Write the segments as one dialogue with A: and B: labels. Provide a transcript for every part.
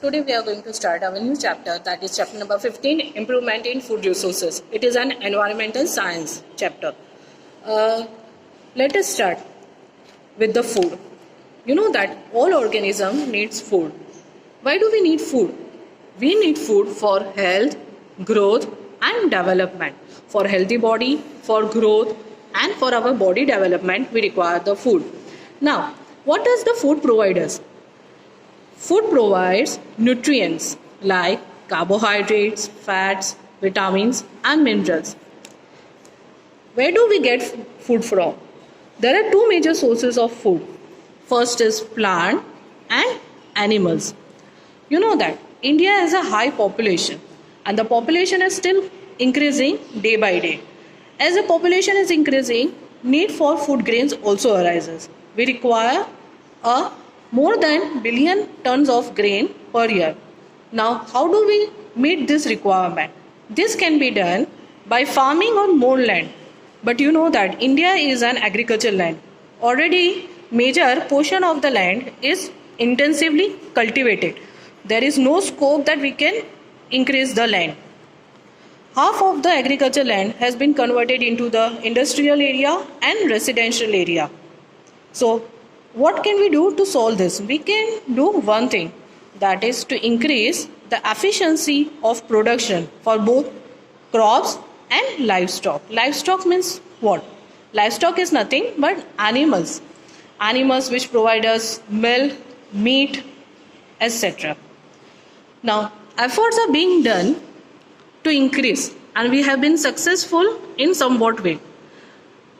A: Today we are going to start our new chapter, that is chapter number 15, Improvement in Food Resources. It is an environmental science chapter. Let us start with the food. You know that all organism needs food. Why do we need food? We need food for health, growth and development. For healthy body, for growth and for our body development, we require the food. Now, what does the food provide us? Food provides nutrients like carbohydrates, fats, vitamins and minerals. Where do we get food from? There are two major sources of food. First is plant and animals. You know that India has a high population and the population is still increasing day by day. As the population is increasing, need for food grains also arises. We require a more than billion tons of grain per year. Now, how do we meet this requirement? This can be done by farming on more land. But you know that India is an agricultural land. Already, major portion of the land is intensively cultivated. There is no scope that we can increase the land. Half of the agricultural land has been converted into the industrial area and residential area. So, what can we do to solve this? We can do one thing, that is to increase the efficiency of production for both crops and livestock. Livestock means what? Livestock is nothing but animals. Animals which provide us milk, meat, etc. Now, efforts are being done to increase and we have been successful in somewhat way.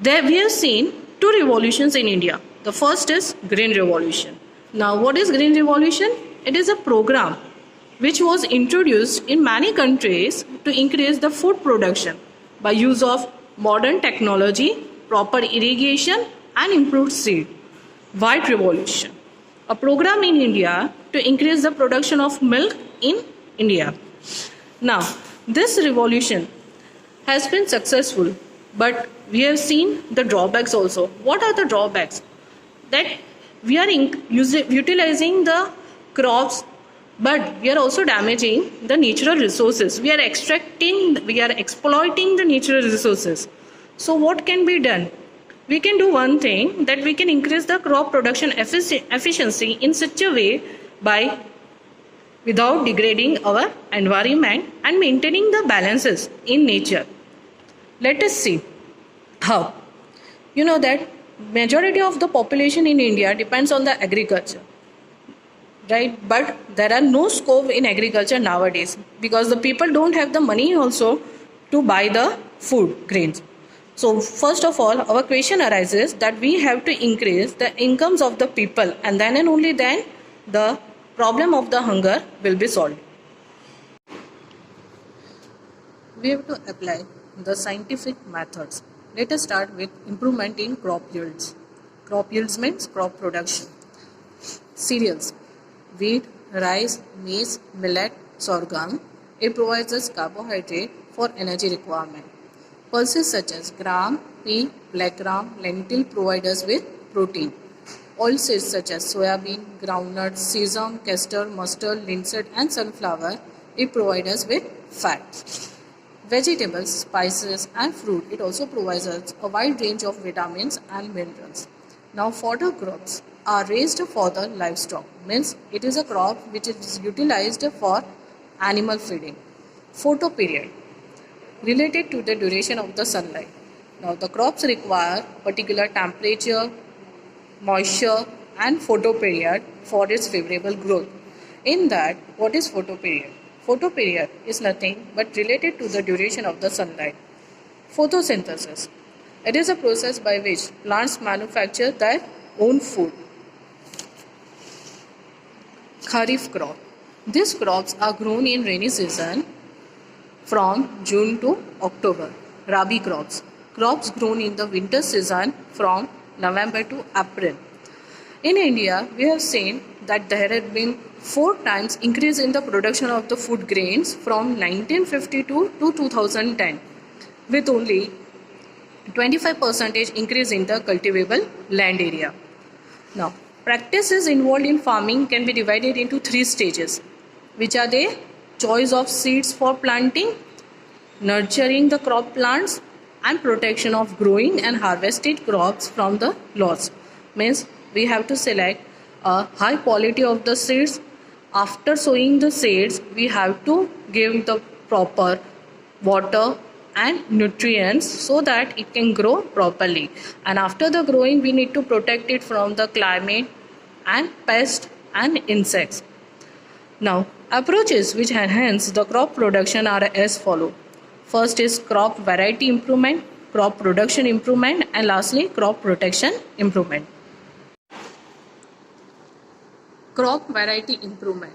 A: There we have seen two revolutions in India. The first is Green Revolution. Now, what is Green Revolution? It is a program which was introduced in many countries to increase the food production by use of modern technology, proper irrigation and improved seed. White Revolution, a program in India to increase the production of milk in India. Now, this revolution has been successful, but we have seen the drawbacks also. What are the drawbacks? That we are utilizing the crops, but we are also damaging the natural resources. We are exploiting the natural resources. So what can be done? We can do one thing, that we can increase the crop production efficiency in such a way by without degrading our environment and maintaining the balances in nature. Let us see how. You know that majority of the population in India depends on the agriculture, right? But there are no scope in agriculture nowadays because the people don't have the money also to buy the food grains. So first of all, our question arises that we have to increase the incomes of the people, and then and only then the problem of the hunger will be solved. We have to apply the scientific methods. Let us start with improvement in crop yields. Crop yields means crop production. Cereals, wheat, rice, maize, millet, sorghum. It provides us carbohydrate for energy requirement. Pulses such as gram, pea, black gram, lentil provide us with protein. Oilseeds such as soybean, groundnut, sesame, castor, mustard, linseed and sunflower, it provides us with fat. Vegetables, spices and fruit, it also provides us a wide range of vitamins and minerals. Now, fodder crops are raised for the livestock, means it is a crop which is utilized for animal feeding. Photo period, related to the duration of the sunlight. Now, the crops require particular temperature, moisture and photo period for its favorable growth. In that, what is photo period? Photo period is nothing but related to the duration of the sunlight. Photosynthesis, it is a process by which plants manufacture their own food. Kharif crop, these crops are grown in rainy season from June to October. Rabi crops, crops grown in the winter season from November to April. In India, we have seen that there had been 4 times increase in the production of the food grains from 1952 to 2010, with only 25% increase in the cultivable land area. Now, practices involved in farming can be divided into 3 stages. which are the choice of seeds for planting, nurturing the crop plants, and protection of growing and harvested crops from the loss. Means we have to select a high quality of the seeds. After sowing the seeds, we have to give the proper water and nutrients so that it can grow properly. And after the growing, we need to protect it from the climate and pests and insects. Now, approaches which enhance the crop production are as follow. First is crop variety improvement, crop production improvement, and lastly crop protection improvement. Crop variety improvement.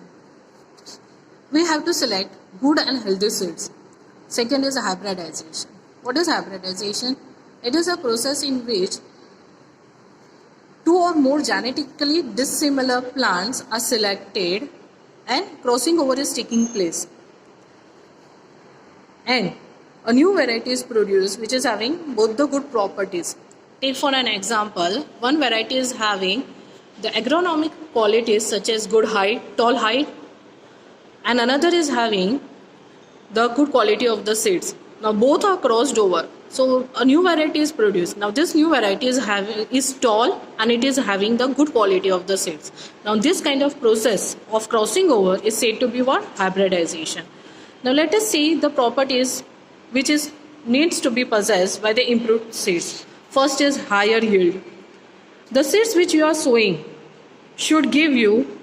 A: We have to select good and healthy seeds. Second is hybridization. What is hybridization? It is a process in which two or more genetically dissimilar plants are selected and crossing over is taking place. And a new variety is produced which is having both the good properties. Take for an example, one variety is having the agronomic qualities such as good height, tall height, and another is having the good quality of the seeds. Now both are crossed over, so a new variety is produced. Now this new variety is tall and it is having the good quality of the seeds. Now this kind of process of crossing over is said to be what? Hybridization. Now let us see the properties which needs to be possessed by the improved seeds. First is higher yield. The seeds which you are sowing should give you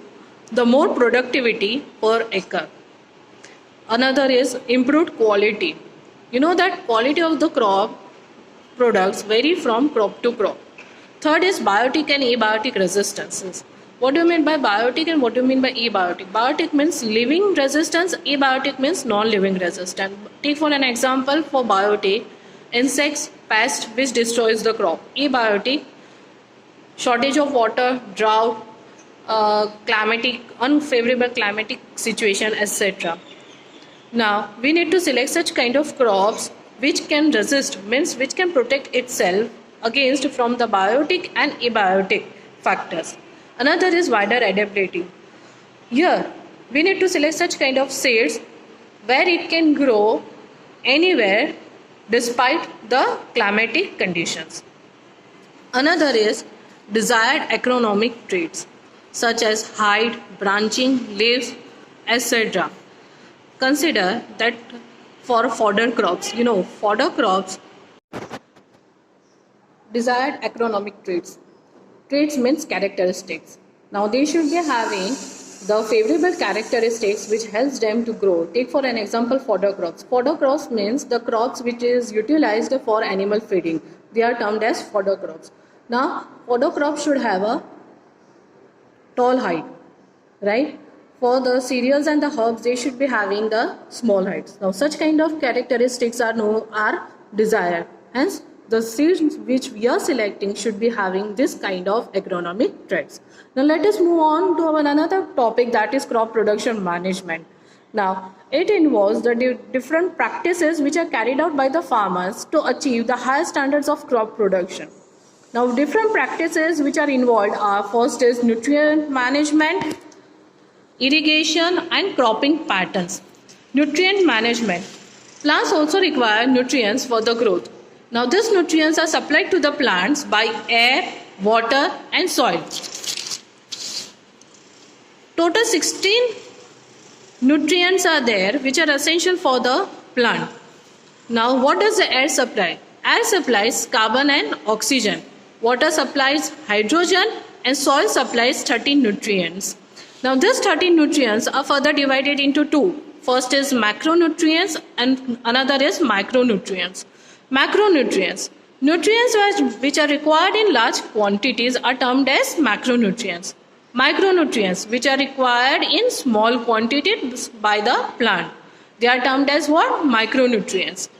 A: the more productivity per acre. Another is improved quality. You know that quality of the crop products vary from crop to crop. Third is biotic and abiotic resistances. What do you mean by biotic and what do you mean by abiotic? Biotic means living resistance, abiotic means non-living resistance. Take for an example for biotic, insects, pest which destroys the crop. Abiotic, shortage of water, drought, unfavorable climatic situation, etc. Now we need to select such kind of crops which can resist, means which can protect itself against from the biotic and abiotic factors. Another is wider adaptability. Here we need to select such kind of seeds where it can grow anywhere despite the climatic conditions. Another is desired agronomic traits such as height, branching, leaves, etc. Consider that for fodder crops, fodder crops, desired agronomic traits. Traits means characteristics. Now they should be having the favorable characteristics which helps them to grow. Take for an example fodder crops. Fodder crops means the crops which is utilized for animal feeding. They are termed as fodder crops. Now fodder crops should have a tall height, right? For the cereals and the herbs, they should be having the small heights. Now such kind of characteristics are desired. Hence the seeds which we are selecting should be having this kind of agronomic traits. Now let us move on to another topic, that is crop production management. Now it involves the different practices which are carried out by the farmers to achieve the highest standards of crop production. Now different practices which are involved are, first is nutrient management, irrigation and cropping patterns. Nutrient management. Plants also require nutrients for the growth. Now these nutrients are supplied to the plants by air, water and soil. Total 16 nutrients are there which are essential for the plant. Now what does the air supply? Air supplies carbon and oxygen. Water supplies hydrogen and soil supplies 13 nutrients. Now these 13 nutrients are further divided into two. First is macronutrients and another is micronutrients. Macronutrients. Nutrients which are required in large quantities are termed as macronutrients. Micronutrients which are required in small quantities by the plant, they are termed as what? Micronutrients.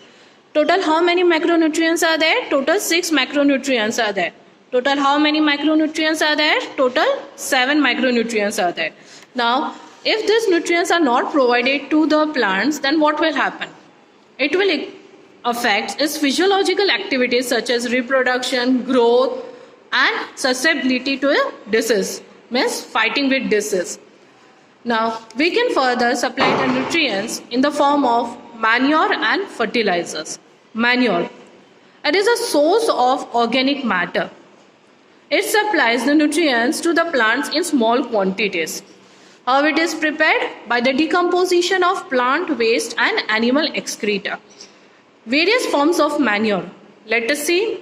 A: Total how many macronutrients are there? Total 6 macronutrients are there. Total how many micronutrients are there? Total 7 micronutrients are there. Now, if these nutrients are not provided to the plants, then what will happen? It will affect its physiological activities such as reproduction, growth and susceptibility to a disease, means fighting with disease. Now, we can further supply the nutrients in the form of manure and fertilizers. Manure. It is a source of organic matter. It supplies the nutrients to the plants in small quantities. How it is prepared? By the decomposition of plant waste and animal excreta. Various forms of manure. Let us see.